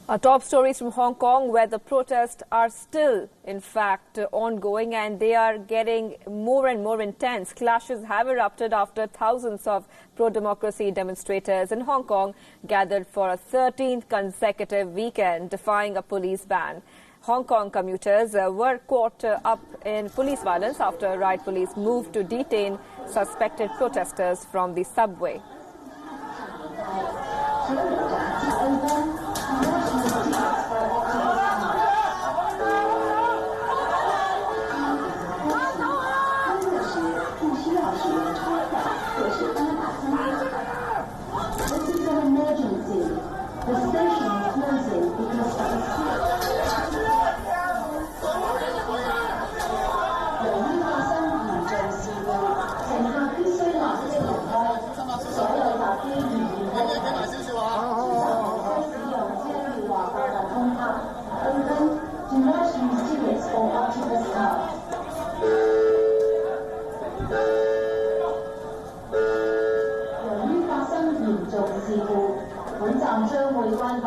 Our top stories from Hong Kong, where the protests are still, in fact, ongoing, and they are getting more and more intense. Clashes have erupted after thousands of pro-democracy demonstrators in Hong Kong gathered for a 13th consecutive weekend, defying a police ban. Hong Kong commuters were caught up in police violence after riot police moved to detain suspected protesters from the subway. This is an emergency. The station is closing because of the do not use tickets or octopus cards. 由於發生嚴重事故，本站將會關閉。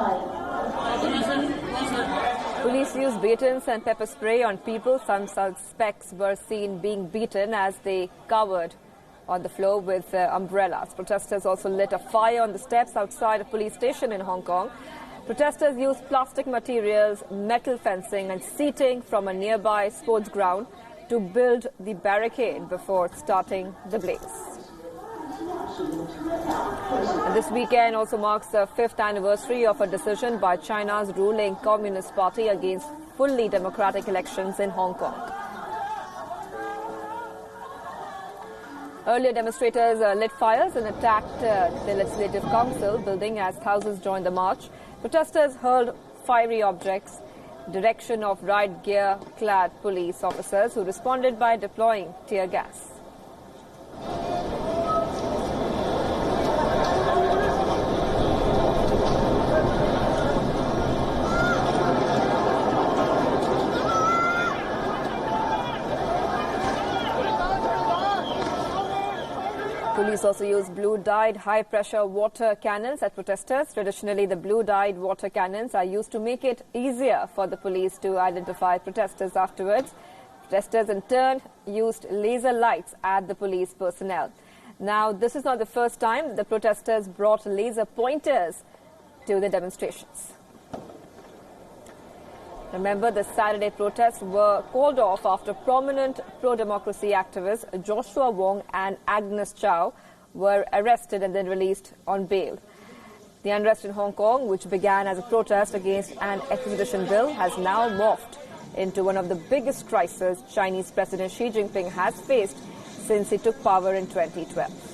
Police used batons and pepper spray on people. Some suspects were seen being beaten as they covered on the floor with umbrellas. Protesters also lit a fire on the steps outside a police station in Hong Kong. Protesters used plastic materials, metal fencing and seating from a nearby sports ground to build the barricade before starting the blaze. And this weekend also marks the 5th anniversary of a decision by China's ruling Communist Party against fully democratic elections in Hong Kong. Earlier, demonstrators lit fires and attacked the Legislative Council building as thousands joined the march. Protesters hurled fiery objects in the direction of riot gear-clad police officers who responded by deploying tear gas. Police also used blue-dyed high-pressure water cannons at protesters. Traditionally, the blue-dyed water cannons are used to make it easier for the police to identify protesters afterwards. Protesters, in turn, used laser lights at the police personnel. Now, this is not the first time the protesters brought laser pointers to the demonstrations. Remember, the Saturday protests were called off after prominent pro-democracy activists Joshua Wong and Agnes Chow were arrested and then released on bail. The unrest in Hong Kong, which began as a protest against an extradition bill, has now morphed into one of the biggest crises Chinese President Xi Jinping has faced since he took power in 2012.